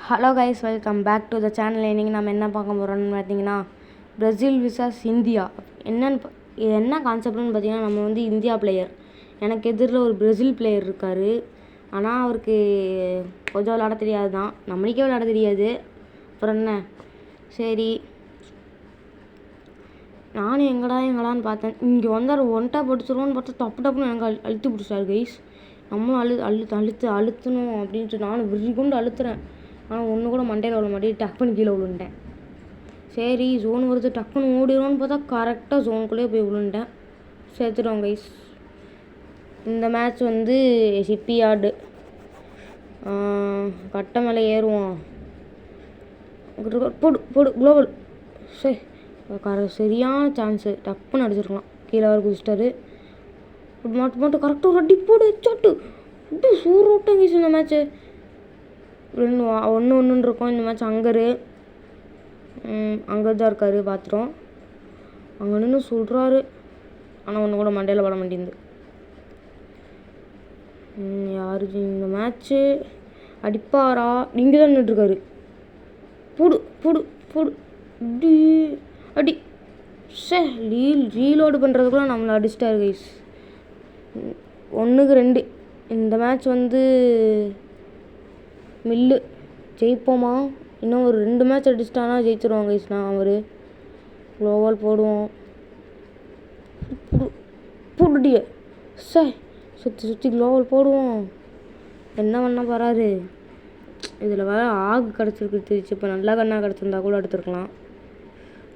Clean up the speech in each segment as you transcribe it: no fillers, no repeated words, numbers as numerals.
Hello guys, welcome back to the channel. இன்றைக்கி நம்ம என்ன பார்க்க போகிறோம்னு பார்த்தீங்கன்னா, பிரேசில் விசஸ் இந்தியா. இது என்ன கான்செப்ட்னு பார்த்தீங்கன்னா, நம்ம வந்து இந்தியா பிளேயர், எனக்கு எதிரில் ஒரு பிரேசில் பிளேயர் இருக்கார். ஆனால் அவருக்கு கொஞ்சம் விளாட தெரியாது தான், நம்மளுக்கே விளாட தெரியாது. அப்புறம் என்ன, சரி நானும் எங்கடான்னு பார்த்தேன். இங்கே வந்தார், ஒன்ட்டா படிச்சிருவோன்னு பார்த்தா டப்புன்னு எனக்கு அழுத்தி பிடிச்சாரு கைஸ். நம்மளும் அழுத்தணும் அப்படின்ட்டு நானும் விரி கொண்டு அழுத்துறேன். ஆனால் ஒன்று கூட மண்டையில் விழ மாட்டேன், டக்குன்னு கீழே விழுந்துட்டேன். சரி ஜோன் வருது, டக்குன்னு ஓடிடுவோன்னு பார்த்தா கரெக்டாக ஜோனுக்குள்ளேயே போய் விழுந்துட்டேன். சேர்த்துட்டோம் கைஸ். இந்த மேட்ச் வந்து ஷிப்யார்டு கட்டை மேலே ஏறுவோம். போடு குளோபல். சரி சரியான சான்ஸு, டப்புன்னு அடிச்சிருக்கலாம். கீழே வர குதிச்சிட்டாரு. மட்டும் கரெக்டாக ஒரு அடி போடு சாட்டு இப்படி சூறு விட்டேன் கைஸ். இந்த மேட்ச்சு ஒன்று இருக்கும். இந்த மேட்ச் அங்கே தான் இருக்கார், பார்த்துட்டோம். அங்கே நின்று சொல்கிறாரு, ஆனால் ஒன்று கூட மண்டையில் பட மாட்டேங்குது. யாரு இந்த மேட்ச்சு அடிப்பாரா? இங்கே தான் நின்றுருக்காரு. போடு போடு போடு இப்படி அடி. ரீலோடு பண்ணுறதுக்குள்ள நம்மளை அடிச்சிட்டாரு கைஸ். 1-2. இந்த மேட்ச் வந்து மில்லு ஜெயிப்போமா? இன்னும் ஒரு 2 மேட்ச் அடிச்சிட்டானா ஜெயிச்சிருவாங்க கைஸ். நான் அவர் குளோவால் போடுவோம். போட்டுட்டிய சுற்றி குளோவால் போடுவோம். என்ன பண்ண போகிறாரு? இதில் வேறு ஆகு கிடச்சிருக்கு திருச்சி. இப்போ நல்லா கண்ணா கிடச்சிருந்தா கூட எடுத்துருக்கலாம்.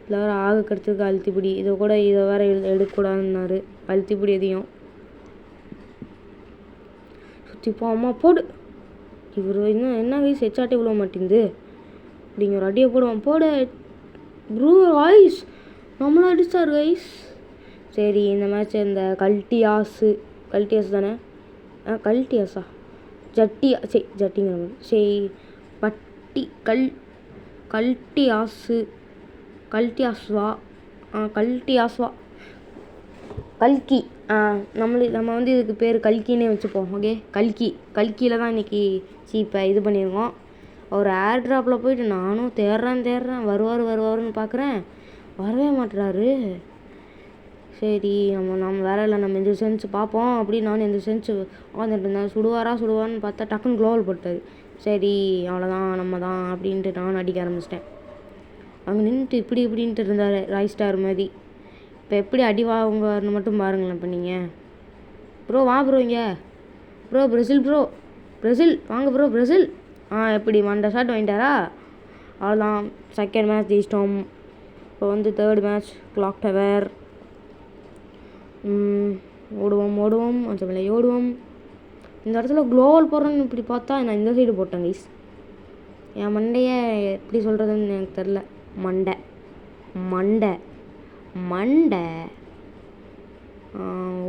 இதில் வேறு ஆகு கிடச்சிருக்கு, அழுத்திப்பிடி. இதை வேறு எடுக்கக்கூடாதுன்னாரு. அழுத்திப்பிடி எதையும் சுற்றி போமா போடு. இவர் இன்னும் என்ன கைஸ் ஹெச்ஆர்டி விழ மாட்டேங்குது. அப்படிங்க ஒரு அடியை போடுவான். போடு ப்ரூ கைஸ், நம்மளும் அடிச்சார் கைஸ். சரி இந்த மேட்ச் இந்த கல்டியாஸ் தானே? கல்டியாஸா ஜட்டிங்கிற மாதிரி. சரி கல்டியாஸ்வா கல்கி. நம்ம வந்து இதுக்கு பேர் கல்கின்னே வச்சுப்போம். ஓகே, கல்கியில் தான் இன்றைக்கி இப்போ இது பண்ணியிருக்கோம். அவர் ஏர் ட்ராப்பில் போயிட்டு நானும் தேடுறேன் வருவாருன்னு பார்க்குறேன், வரவே மாட்டுறாரு. சரி நம்ம வேலை இல்லை, நம்ம இந்த சென்ஸ் பார்ப்போம் அப்படின்னு நானும் இந்த சென்ஸ் உட்காந்துட்டு இருந்தேன். சுடுவார்னு பார்த்தா டக்குன்னு குளோவல் போட்டார். சரி அவ்வளோதான், நம்ம தான் அப்படின்ட்டு நானும் அடிக்க ஆரம்பிச்சிட்டேன். அங்கே நின்றுட்டு இப்படின்ட்டு இருந்தார் ராய் ஸ்டார் மாதிரி. இப்போ எப்படி அடி வாங்குவார்னு மட்டும் பாருங்களேன். இப்போ நீங்கள் ப்ரோ வா ப்ரோ, இங்கே ப்ரோ பிரேசில் வாங்க ப்ரோ பிரேசில். எப்படி மண்டை ஷாட் வாங்கிட்டாரா? அவ்வளோதான், செகண்ட் மேட்ச் ஜெயிச்சிட்டோம். இப்போ வந்து தேர்ட் மேட்ச் கிளாக் டவர். ஓடுவோம் கொஞ்சம் மேலே ஓடுவோம். இந்த இடத்துல குளோவல் போடுறேன்னு இப்படி பார்த்தா நான் இந்த சைடு போட்டேன் கைஸ். என் மண்டையை எப்படி சொல்கிறதுன்னு எனக்கு தெரில. மண்டை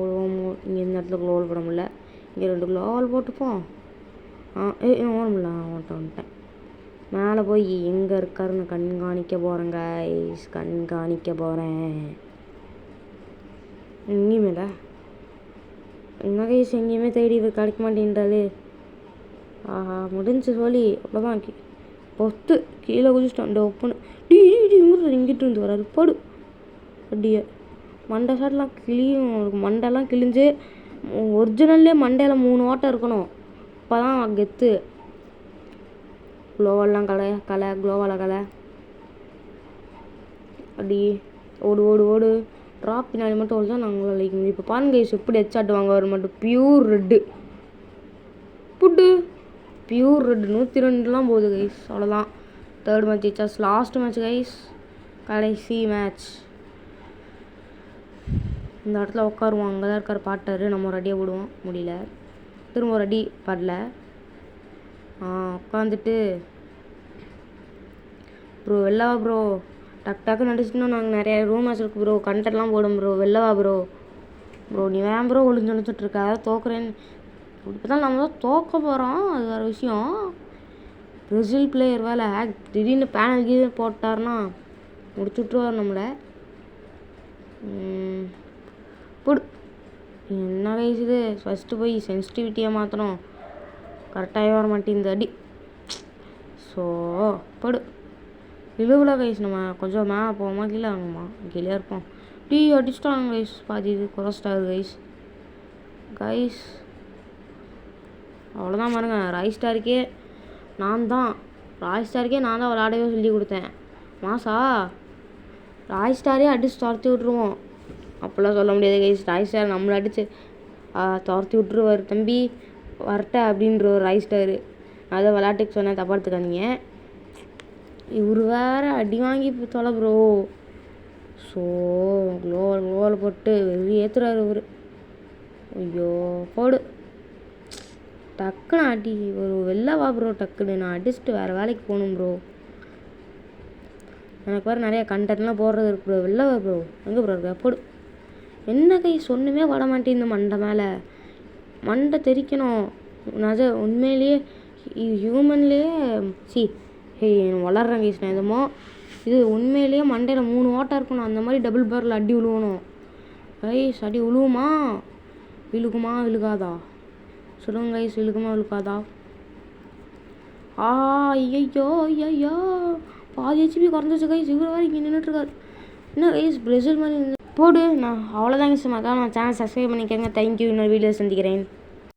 ஓடுவோம். இங்கே இந்த இடத்துல குளோவல் போட முடியல. இங்கே 2 குளோவல் போட்டுப்போம். ஓட முடியல. வந்துட்டேன். மேலே போய் எங்கே இருக்காருன்னு கண்காணிக்க போகிறேன் கைஸ். எங்கேயுமே இல்லை. என்ன கைஸ், எங்கேயுமே தேடி கிடைக்க மாட்டேன்றாரு. முடிஞ்சு சொல்லி அவ்வளோதான். பொத்து கீழே குதிச்சிட்டோம். ஒப்புன்னு இங்கிட்டு இருந்து வராது. போடு அப்படியே மண்டை ஷாட்லாம் கிளியும். மண்டைலாம் கிழிஞ்சு ஒரிஜினல்லே மண்டையில் 3 ஓட்டம் இருக்கணும். அப்போ தான் கெத்து. குளோவெல்லாம் கலை அப்படி ஓடு ட்ராப் பின்னாடி மட்டும் ஓடுதா நாங்களும் லைக் முடியும். இப்போ பாருங்க கைஸ், எப்படி ஹெச்ஆர்ட் வாங்குவார் மட்டும். பியூர் ரெட்டு 102 போகுது கைஸ். அவ்வளோதான், தேர்ட் மேட்ச் ஜெயிச்சாஸ். லாஸ்ட் மேட்ச் கைஸ், கடைசி மேட்ச். இந்த இடத்துல உட்காருவோம். அங்கே தான் இருக்கார் பாட்டார். நம்ம ஒரு அடியை விடுவோம், முடியல. திரும்ப ஒரு அடி படல. உட்காந்துட்டு ப்ரோ வெள்ளவா ப்ரோ, டக்குன்னு நடிச்சுன்னா நாங்கள் நிறைய ரூம் மேட்ச் இருக்குது ப்ரோ, கண்டெல்லாம் போடும் ப்ரோ, வெள்ளவா ப்ரோ நீ வேன் ப்ரோ ஒளிஞ்சுட்ருக்க, அதாவது தோக்குறேன்னு. இப்போ தான் நம்ம தான் தோக்க போகிறோம், அது வேறு விஷயம். பிரேசில் பிளேயர் வேலை திடீர்னு பேனல் கீழே போட்டார்னா முடிச்சு விட்ருவார் நம்மளை. போடு. என்ன கைஸ் இது, ஃபஸ்ட்டு போய் சென்சிட்டிவிட்டியாக மாற்றணும். கரெக்டாகவே வர மாட்டேங்குது அடி. ஸோ படு இழுவில் கைஸ். நம்ம கொஞ்சம் மேலே போவோமா கீழே வாங்குமா? கீழே இருப்போம். அடிச்சிட்டாங்க கைஸ். பாதி இது குறைச்சிட்டாரு கைஸ். கைஸ் அவ்வளோதான் பாருங்க. ராய் ஸ்டாருக்கே நான் தான் விளாடவே சொல்லி கொடுத்தேன். மாசா ராய் ஸ்டாரே அடிச்சு துரத்தி விட்ருவோம். அப்படிலாம் சொல்ல முடியாது கைஸ். ராய் ஸ்டார் நம்மளை அடித்து துரத்தி விட்ருவார். தம்பி வரட்ட அப்படின்ற ஒரு ராய் ஸ்டாரு. அதை விளாட்டுக்கு சொன்னேன், தப்பா எடுத்துக்காதீங்க. இவர் வேறு அடி வாங்கி தொலை ப்ரோ. ஸோ க்ளோவில் போட்டு வெறி ஏற்றுறாரு இவர். ஐயோ போடு. டக்குன்னு அடி ஒரு வெளில வா ப்ரோ. டக்குன்னு நான் அடிச்சுட்டு வேறு வேலைக்கு போகணும் ப்ரோ. எனக்கு வேறு நிறையா கண்டென்ட்லாம் போடுறது இருக்கு ப்ரோ. வெளில வா ப்ரோ. எங்கே ப்ரோ இருக்க? போடு. என்ன கைஸ் ஒன்றுமே வர மாட்டேன் இந்த மண்டை மேலே. மண்டை தெரிக்கணும். உண்மையிலேயே ஹியூமன்லேயே வளர்றேன் கைஸ். நான் எதுமோ இது உண்மையிலேயே மண்டையில் 3 ஓட்டை இருக்கணும். அந்த மாதிரி டபுள் பேரில் அடி விழுவணும் கைஸ். அடி விழுவுமா? விழுகுமா விழுகாதா சொல்லுங்க கைஸ். விழுகுமா விழுகாதா? ஐயோ ஐயோ பாதி ஹெச்பி குறைஞ்சிச்சு கைஸ். இவ்வளோ வரை இங்கே நின்றுட்டுருக்காரு. என்ன கைஸ் பிரேசில் மாதிரி போடு. நான் அவ்வளோதான் கைஸ். நான் சேனல் சப்ஸ்கிரைப் பண்ணிக்கோங்க. தேங்க்யூ. இன்னொரு வீடியோ சந்திக்கிறேன்.